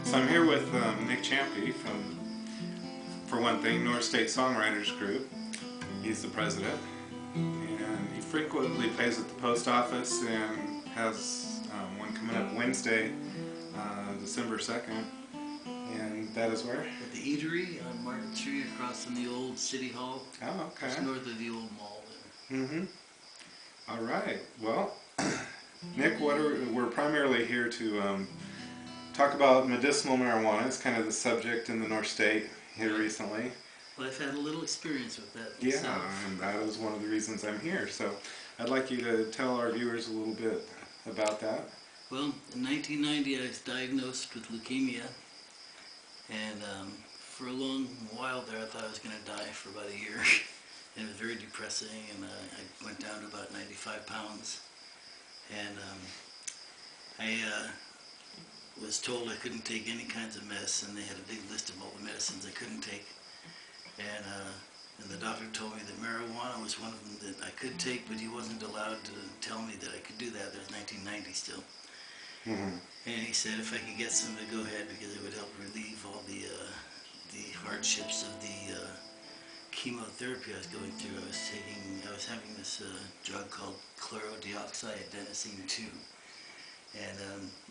So I'm here with Nick Ciampi from, for one thing, North State Songwriters Group. He's the president, and he frequently plays at the post office and has one coming up Wednesday, December 2nd, and that is where? At the Eatery on Market Street across from the old City Hall. Oh, okay. Just north of the old mall there. Mm-hmm. All right. Well, Nick, we're primarily here to talk about medicinal marijuana. It's kind of the subject in the North State here recently. Well, I've had a little experience with that myself. myself. Yeah, and that was one of the reasons I'm here. So I'd like you to tell our viewers a little bit about that. Well, in 1990 I was diagnosed with leukemia, and for a long while there I thought I was going to die for about a year. And it was very depressing, and I went down to about 95 pounds. And I was told I couldn't take any kinds of medicine. They had a big list of all the medicines I couldn't take. And the doctor told me that marijuana was one of them that I could take, but he wasn't allowed to tell me that I could do that. That was 1990 still. Mm-hmm. And he said if I could get some to go ahead, because it would help relieve all the hardships of the chemotherapy I was going through. I was having this drug called chlorodeoxyadenosine 2. And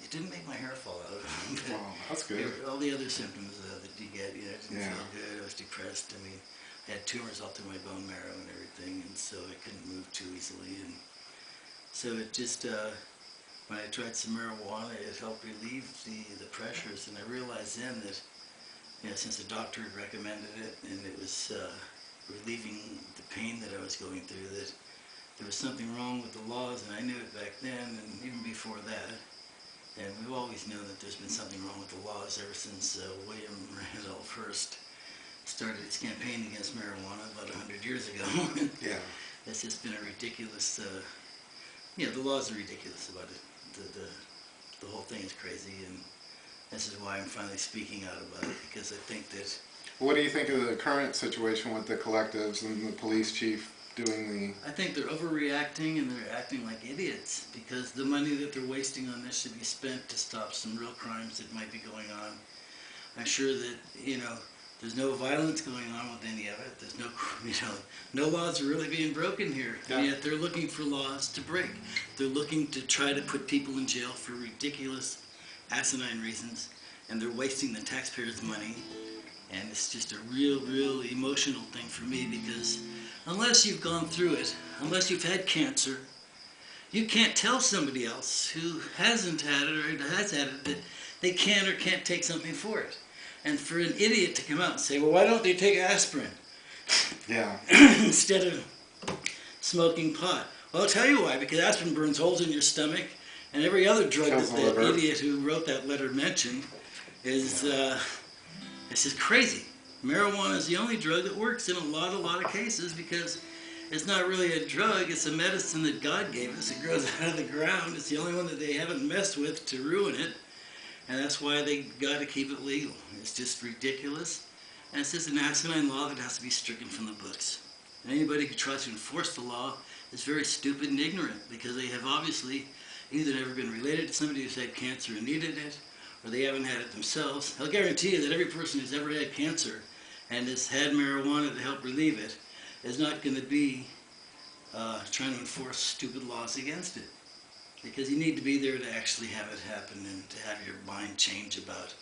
it didn't make my hair fall out. Wow, that's good. All the other symptoms that you get, I didn't Yeah. feel good, I was depressed. I mean, I had tumors all through my bone marrow and everything, and so I couldn't move too easily. And so it just, when I tried some marijuana, it helped relieve the pressures, and I realized then that, since the doctor had recommended it, and it was relieving the pain that I was going through, that there was something wrong with the laws, and I knew it back then, and even before that. And we've always known that there's been something wrong with the laws ever since William Randolph Hearst started his campaign against marijuana about 100 years ago. Yeah. It's just been a ridiculous, the laws are ridiculous about it. The whole thing is crazy, and this is why I'm finally speaking out about it, because I think that... What do you think of the current situation with the collectives and the police chief doing the... I think they're overreacting, and they're acting like idiots, because the money that they're wasting on this should be spent to stop some real crimes that might be going on. I'm sure that, there's no violence going on with any of it. There's no, no laws are really being broken here. Yeah. And yet they're looking for laws to break. They're looking to try to put people in jail for ridiculous, asinine reasons, and they're wasting the taxpayers' money. And it's just a real emotional thing for me, because unless you've gone through it, unless you've had cancer, you can't tell somebody else who hasn't had it or has had it that they can or can't take something for it. And for an idiot to come out and say, well, why don't they take aspirin? Yeah. Instead of smoking pot. Well, I'll tell you why, because aspirin burns holes in your stomach, and every other drug that that idiot who wrote that letter mentioned is, this is crazy. Marijuana is the only drug that works in a lot of cases, because it's not really a drug, it's a medicine that God gave us. It grows out of the ground. It's the only one that they haven't messed with to ruin it. And that's why they got to keep it legal. It's just ridiculous. And it's just an asinine law that has to be stricken from the books. And anybody who tries to enforce the law is very stupid and ignorant, because they have obviously either never been related to somebody who's had cancer and needed it, or they haven't had it themselves. I'll guarantee you that every person who's ever had cancer and has had marijuana to help relieve it is not going to be trying to enforce stupid laws against it. Because you need to be there to actually have it happen, and to have your mind change about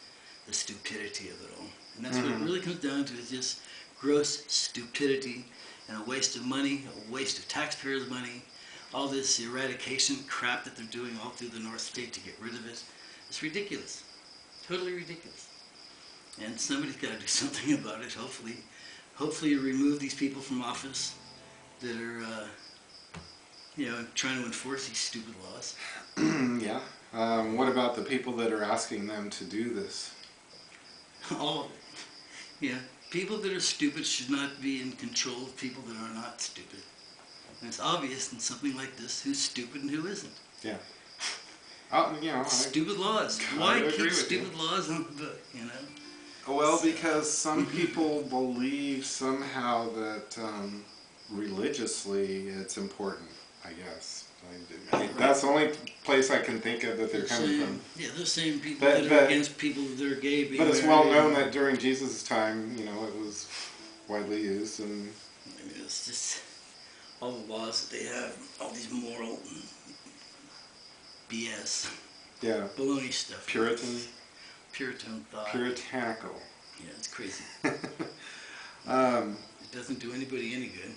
the stupidity of it all. And that's what it really comes down to, is just gross stupidity and a waste of money, a waste of taxpayers' money, all this eradication crap that they're doing all through the North State to get rid of it. It's ridiculous. Totally ridiculous. And somebody's got to do something about it, hopefully. Hopefully you remove these people from office that are trying to enforce these stupid laws. Yeah. What about the people that are asking them to do this? All of it. Yeah. People that are stupid should not be in control of people that are not stupid. And it's obvious in something like this who's stupid and who isn't. Yeah. Stupid laws. Why keep stupid laws on the book, Well, because some people believe somehow that religiously it's important, I guess. That's the only place I can think of that they're coming from. Yeah, those same people that are against people that are gay being married. But it's well known that during Jesus' time, you know, it was widely used, and I mean, it's just all the laws that they have, all these moral BS. Yeah. Baloney stuff. Puritan thought. Puritanical. Yeah, it's crazy. It doesn't do anybody any good.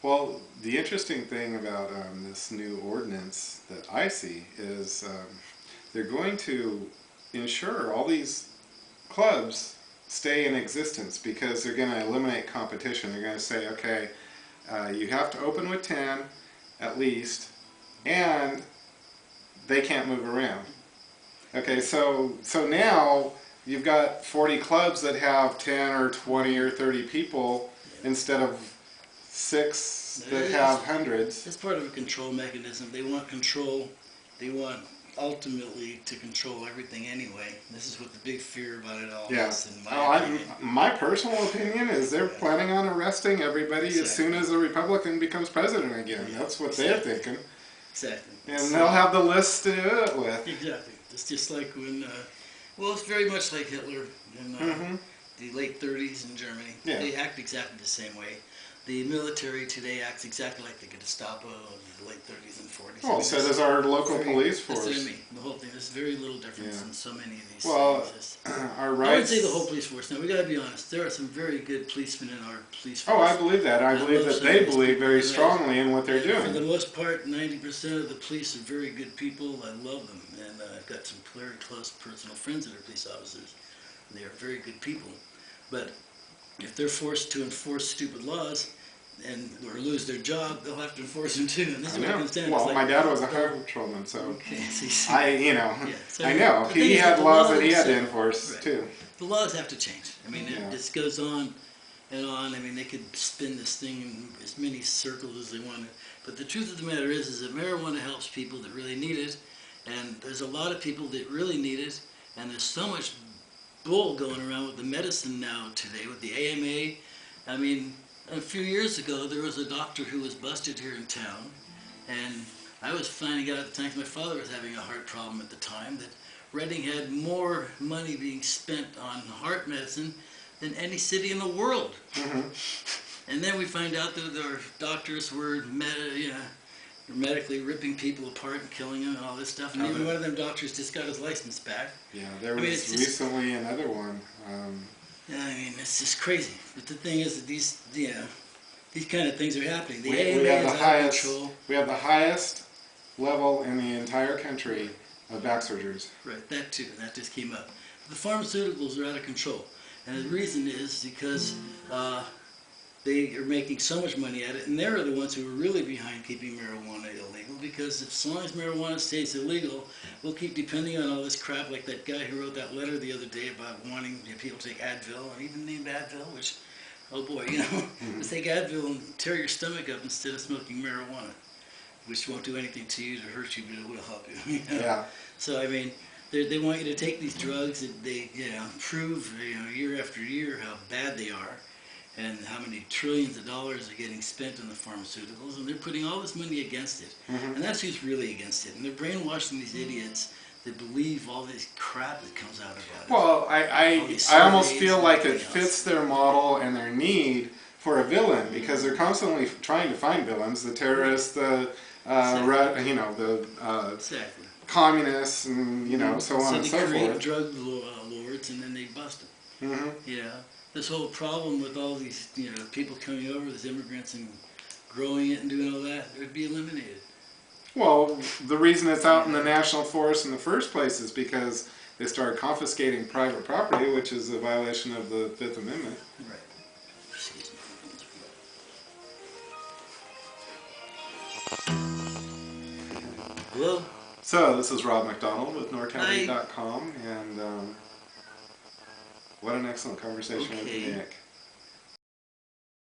Well, the interesting thing about this new ordinance that I see is they're going to ensure all these clubs stay in existence because they're going to eliminate competition. They're going to say, okay, you have to open with 10 at least, and they can't move around. Okay, so now you've got 40 clubs that have 10 or 20 or 30 people instead of 6 that have hundreds. It's part of a control mechanism. They want control. They want ultimately to control everything anyway. This is what the big fear about it all is. My personal opinion is they're planning on arresting everybody as soon as a Republican becomes president again. That's what they're thinking. Exactly. And they'll have the list to do it with. Exactly. It's just like when, well, it's very much like Hitler in the late 30s in Germany. Yeah. They act exactly the same way. The military today acts exactly like the Gestapo of the late 30s and 40s. Well, so does our local police force. That's what I mean. The whole thing. There's very little difference in so many of these things. Our I rights. wouldn't say the whole police force. Now, we got to be honest. There are some very good policemen in our police force. Oh, I believe that. I believe that they believe very strongly in what they're doing. For the most part, 90% of the police are very good people. I love them. And I've got some very close personal friends that are police officers. And they are very good people. But if they're forced to enforce stupid laws, or lose their job, they'll have to enforce them too. And this is what it comes down to. Well, my dad was a highway patrolman, so okay, I know he had laws that he had to enforce too. The laws have to change. I mean, it just goes on and on. I mean, they could spin this thing in as many circles as they want. But the truth of the matter is that marijuana helps people that really need it, and there's a lot of people that really need it, and there's so much bull going around with the medicine now today, with the AMA. I mean, a few years ago, there was a doctor who was busted here in town, and I was finding out at the time, 'cause my father was having a heart problem at the time, that Reading had more money being spent on heart medicine than any city in the world. And then we find out that our doctors were medically ripping people apart and killing them and all this stuff. And even one of them doctors just got his license back. Yeah, there was recently another one. Yeah, I mean, it's just crazy. But the thing is that these kind of things are happening. The we AMA have is the out highest. of control. We have the highest level in the entire country of back surgeries. Right, that too. That just came up. The pharmaceuticals are out of control, and the reason is because they are making so much money at it, and they're the ones who are really behind keeping marijuana illegal. Because as long as marijuana stays illegal, we'll keep depending on all this crap. Like that guy who wrote that letter the other day about wanting people to take Advil, and even named Advil, which, oh boy, let's take Advil and tear your stomach up instead of smoking marijuana, which won't do anything to you to hurt you, but it will help you. Yeah. So I mean, they want you to take these drugs that they prove year after year how bad they are, and how many trillions of dollars are getting spent on the pharmaceuticals, and they're putting all this money against it. And that's who's really against it. And they're brainwashing these idiots that believe all this crap that comes out about it. Well, I almost feel like it fits their model and their need for a villain, because they're constantly trying to find villains, the terrorists, the Exactly. communists, and so on and so forth. So they create drug lords, and then they bust them. This whole problem with all these people coming over, these immigrants, and growing it and doing all that, it would be eliminated. Well, the reason it's out in the national forest in the first place is because they started confiscating private property, which is a violation of the Fifth Amendment. Right. Excuse me. Hello? So, this is Rob McDonald with NorCounty.com, and what an excellent conversation with Nick.